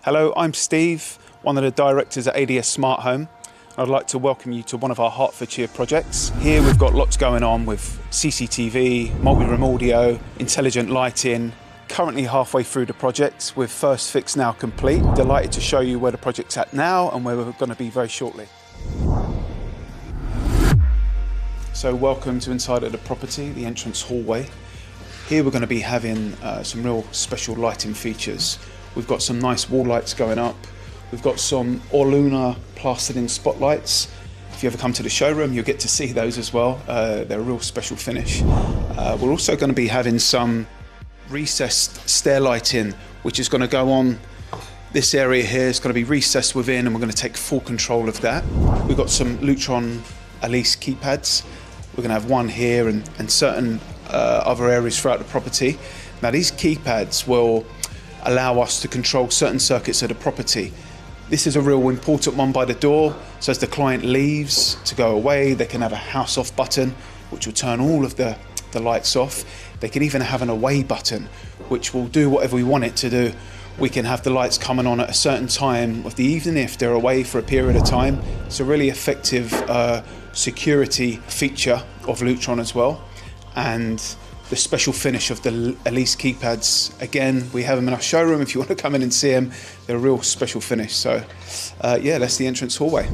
Hello, I'm Steve, one of the directors at ADS Smart Home. I'd like to welcome you to one of our Hertfordshire projects. Here we've got lots going on with CCTV, multi-room audio, intelligent lighting. Currently halfway through the project with first fix now complete. Delighted to show you where the project's at now and where we're going to be very shortly. So welcome to inside of the property, the entrance hallway. Here we're going to be having some real special lighting features. We've got some nice wall lights going up. We've got some Orluna plastered in spotlights. If you ever come to the showroom, you'll get to see those as well. They're a real special finish. We're also going to be having some recessed stair lighting, which is going to go on this area here. It's going to be recessed within, and we're going to take full control of that. We've got some Lutron Alisse keypads. We're going to have one here and certain other areas throughout the property. Now these keypads will allow us to control certain circuits of the property. This is a real important one by the door, so as the client leaves to go away, they can have a house off button, which will turn all of the lights off. They can even have an away button, which will do whatever we want it to do. We can have the lights coming on at a certain time of the evening if they're away for a period of time. It's a really effective security feature of Lutron as well. And the special finish of the Alisse keypads, again, we have them in our showroom. If you want to come in and see them, they're a real special finish. So yeah, that's the entrance hallway.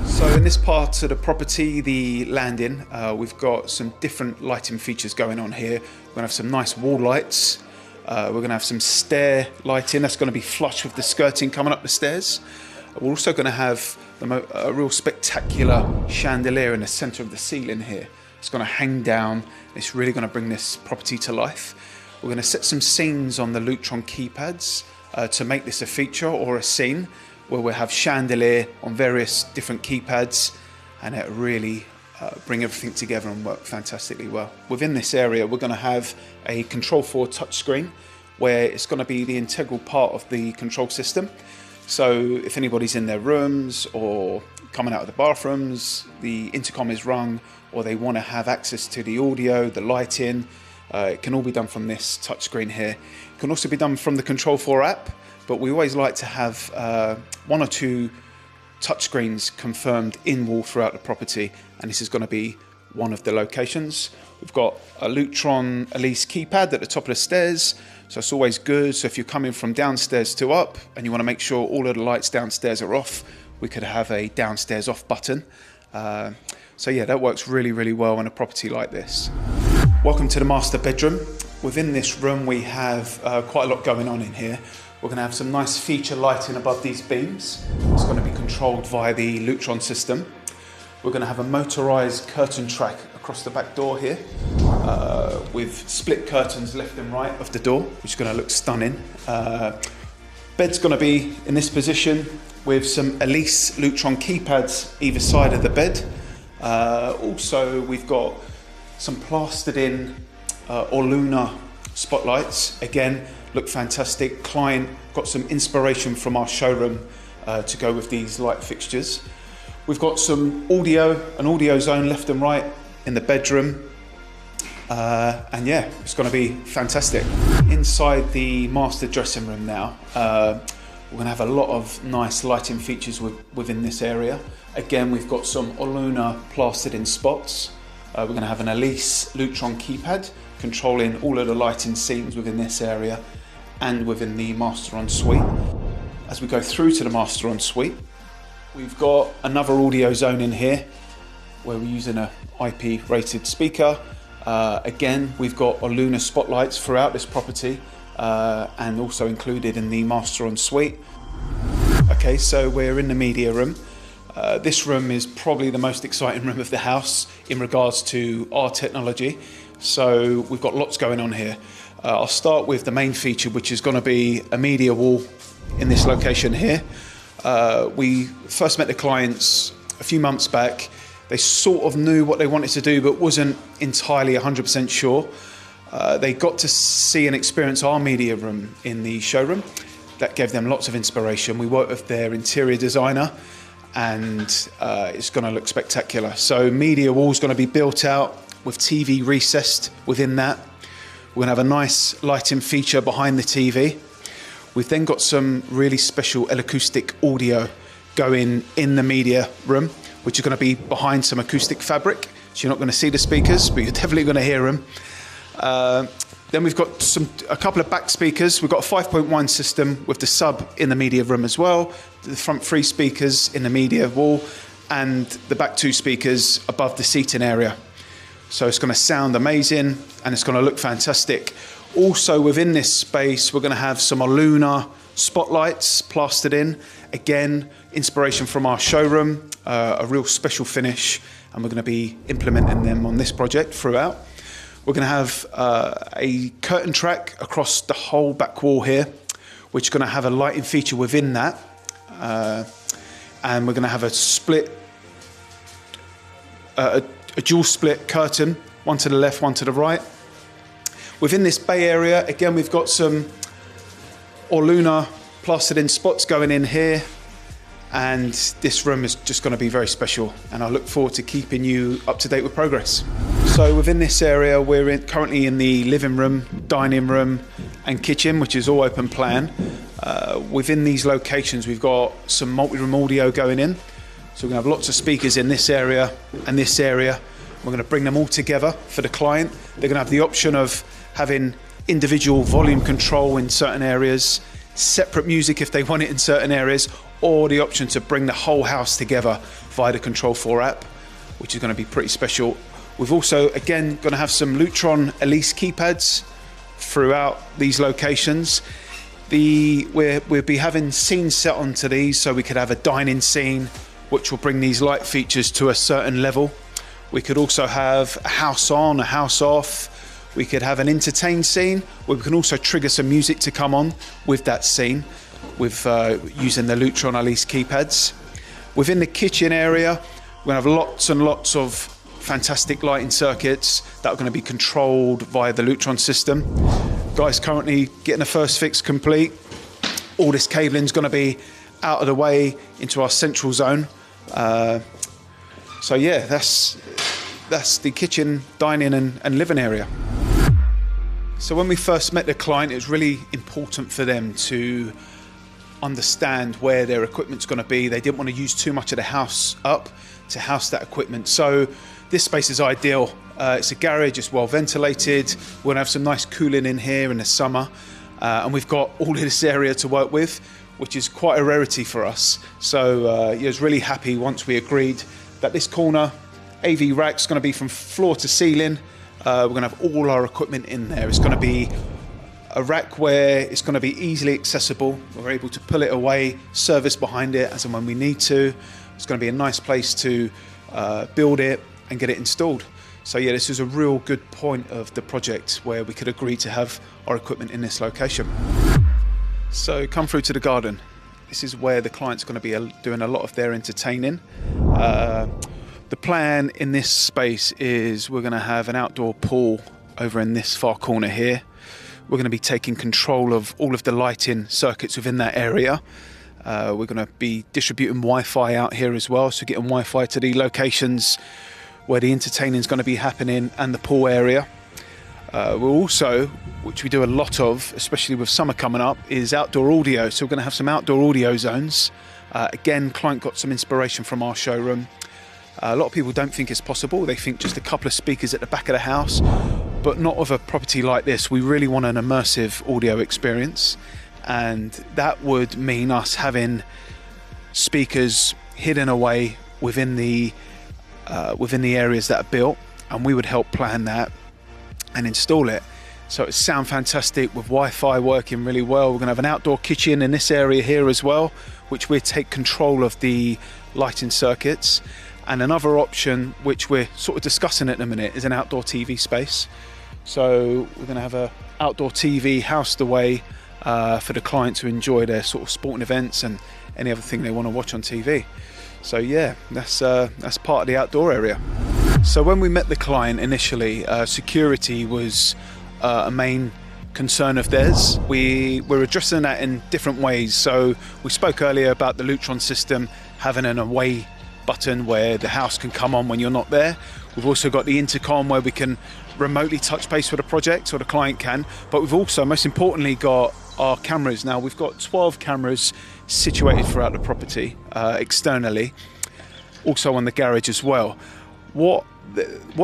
So in this part of the property, the landing, we've got some different lighting features going on here. We're going to have some nice wall lights. We're going to have some stair lighting that's going to be flush with the skirting coming up the stairs. We're also going to have a real spectacular chandelier in the centre of the ceiling here. It's going to hang down. It's really going to bring this property to life. We're going to set some scenes on the Lutron keypads to make this a feature or a scene where we'll have chandelier on various different keypads, and it really bring everything together and work fantastically well. Within this area, we're going to have a Control 4 touchscreen where it's going to be the integral part of the control system. So if anybody's in their rooms or coming out of the bathrooms, the intercom is rung, or they want to have access to the audio, the lighting, it can all be done from this touchscreen here. It can also be done from the Control 4 app, but we always like to have one or two touchscreens confirmed in wall throughout the property, and this is going to be one of the locations. We've got a Lutron Alisse keypad at the top of the stairs, so it's always good. So if you're coming from downstairs to up and you want to make sure all of the lights downstairs are off, we could have a downstairs off button. So yeah, that works really, really well in a property like this. Welcome to the master bedroom. Within this room, we have quite a lot going on in here. We're going to have some nice feature lighting above these beams. It's going to be controlled via the Lutron system. We're going to have a motorised curtain track across the back door here with split curtains left and right of the door, which is going to look stunning. Bed's going to be in this position with some Alisse Lutron keypads either side of the bed. Also, we've got some plastered in Orluna spotlights. Again, look fantastic. Client got some inspiration from our showroom to go with these light fixtures. We've got some audio, an audio zone left and right in the bedroom. And yeah, it's going to be fantastic. Inside the master dressing room now, we're going to have a lot of nice lighting features within this area. Again, we've got some Orluna plastered in spots. We're going to have an Alisse Lutron keypad controlling all of the lighting scenes within this area and within the master ensuite. As we go through to the master ensuite, we've got another audio zone in here where we're using an IP rated speaker. Again, we've got Orluna spotlights throughout this property and also included in the master ensuite. Okay, so we're in the media room. This room is probably the most exciting room of the house in regards to our technology. So we've got lots going on here. I'll start with the main feature, which is going to be a media wall in this location here. We first met the clients a few months back. They sort of knew what they wanted to do, but wasn't entirely 100% sure. They got to see and experience our media room in the showroom. That gave them lots of inspiration. We worked with their interior designer, and it's going to look spectacular. So media wall is going to be built out with TV recessed within that. We're going to have a nice lighting feature behind the TV. We've then got some really special L-Acoustic audio going in the media room, which is going to be behind some acoustic fabric. So you're not going to see the speakers, but you're definitely going to hear them. Then we've got a couple of back speakers. We've got a 5.1 system with the sub in the media room as well. The front 3 speakers in the media wall, and the back 2 speakers above the seating area. So it's going to sound amazing and it's going to look fantastic. Also within this space, we're going to have some Orluna spotlights plastered in. Again, inspiration from our showroom, a real special finish, and we're going to be implementing them on this project throughout. We're going to have a curtain track across the whole back wall here, which is going to have a lighting feature within that. And we're going to have a split, a dual split curtain, one to the left, one to the right. Within this bay area, again, we've got some Orluna plastered in spots going in here. And this room is just going to be very special, and I look forward to keeping you up to date with progress. So within this area, we're currently in the living room, dining room and kitchen, which is all open plan. Within these locations, we've got some multi-room audio going in. So we're going to have lots of speakers in this area and this area. We're going to bring them all together for the client. They're going to have the option of having individual volume control in certain areas, separate music if they want it in certain areas, or the option to bring the whole house together via the Control4 app, which is going to be pretty special. We've also, again, going to have some Lutron Alisse keypads throughout these locations. We'll be having scenes set onto these, so we could have a dining scene, which will bring these light features to a certain level. We could also have a house on, a house off. We could have an entertain scene, where we can also trigger some music to come on with that scene, with using the Lutron Alisse keypads. Within the kitchen area, we're going to have lots and lots of fantastic lighting circuits that are going to be controlled via the Lutron system. Guys currently getting the first fix complete. All this cabling is going to be out of the way into our central zone. So yeah, that's the kitchen, dining and living area. So when we first met the client, it was really important for them to understand where their equipment's going to be. They didn't want to use too much of the house up to house that equipment. So this space is ideal. It's a garage, it's well ventilated. We're going to have some nice cooling in here in the summer. And we've got all of this area to work with, which is quite a rarity for us. So I was really happy once we agreed that this corner AV rack's going to be from floor to ceiling. We're going to have all our equipment in there. It's going to be a rack where it's going to be easily accessible. We're able to pull it away, service behind it as and when we need to. It's going to be a nice place to build it and get it installed. So yeah, this is a real good point of the project where we could agree to have our equipment in this location. So come through to the garden. This is where the client's going to be doing a lot of their entertaining. The plan in this space is we're going to have an outdoor pool over in this far corner here. We're going to be taking control of all of the lighting circuits within that area. We're going to be distributing Wi-Fi out here as well, so getting Wi-Fi to the locations where the entertaining is going to be happening and the pool area. We're also, which we do a lot of, especially with summer coming up, is outdoor audio. So we're going to have some outdoor audio zones. Again, client got some inspiration from our showroom. A lot of people don't think it's possible. They think just a couple of speakers at the back of the house, but not of a property like this. We really want an immersive audio experience, and that would mean us having speakers hidden away within the areas that are built, and we would help plan that and install it. So it sound fantastic with Wi-Fi working really well. We're going to have an outdoor kitchen in this area here as well, which we'll take control of the lighting circuits. And another option, which we're sort of discussing at the minute, is an outdoor TV space. So we're going to have an outdoor TV housed away for the client to enjoy their sort of sporting events and any other thing they want to watch on TV. So yeah, that's part of the outdoor area. So when we met the client initially, security was a main concern of theirs. We're addressing that in different ways. So we spoke earlier about the Lutron system having an away button where the house can come on when you're not there. We've also got the Intercom where we can remotely touch base with a project, or the client can. But we've also, most importantly, got our cameras. Now we've got 12 cameras situated throughout the property externally, also on the garage as well. What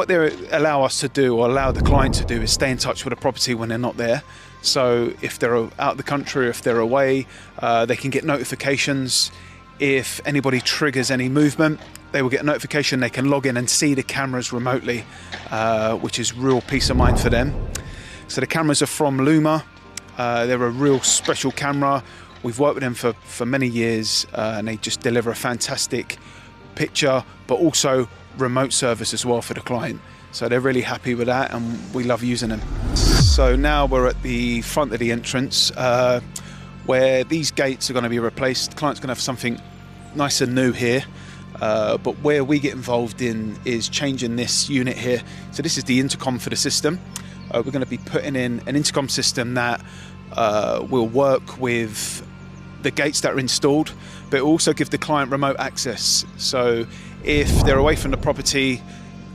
they allow us to do, or allow the client to do, is stay in touch with the property when they're not there. So if they're out of the country, if they're away, they can get notifications. If anybody triggers any movement, they will get a notification. They can log in and see the cameras remotely, which is real peace of mind for them. So the cameras are from Luma. They're a real special camera. We've worked with them for many years, and they just deliver a fantastic picture, but also remote service as well for the client. So they're really happy with that, and we love using them. So now we're at the front of the entrance, where these gates are going to be replaced. The client's going to have something nice and new here, but where we get involved in is changing this unit here. So this is the intercom for the system. We're going to be putting in an intercom system that will work with the gates that are installed, but also give the client remote access. So if they're away from the property,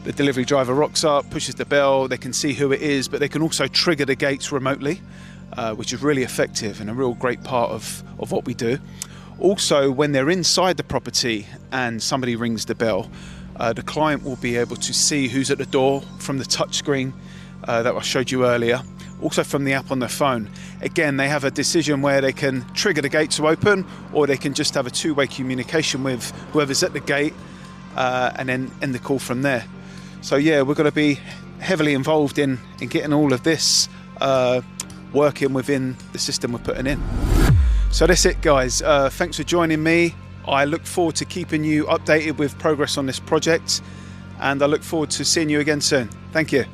the delivery driver rocks up, pushes the bell, they can see who it is, but they can also trigger the gates remotely, which is really effective and a real great part of what we do. Also, when they're inside the property and somebody rings the bell, the client will be able to see who's at the door from the touchscreen that I showed you earlier, also from the app on their phone. Again, they have a decision where they can trigger the gate to open, or they can just have a two-way communication with whoever's at the gate, and then end the call from there. So yeah, we're going to be heavily involved in getting all of this working within the system we're putting in. So that's it, guys. Thanks for joining me. I look forward to keeping you updated with progress on this project, and I look forward to seeing you again soon. Thank you.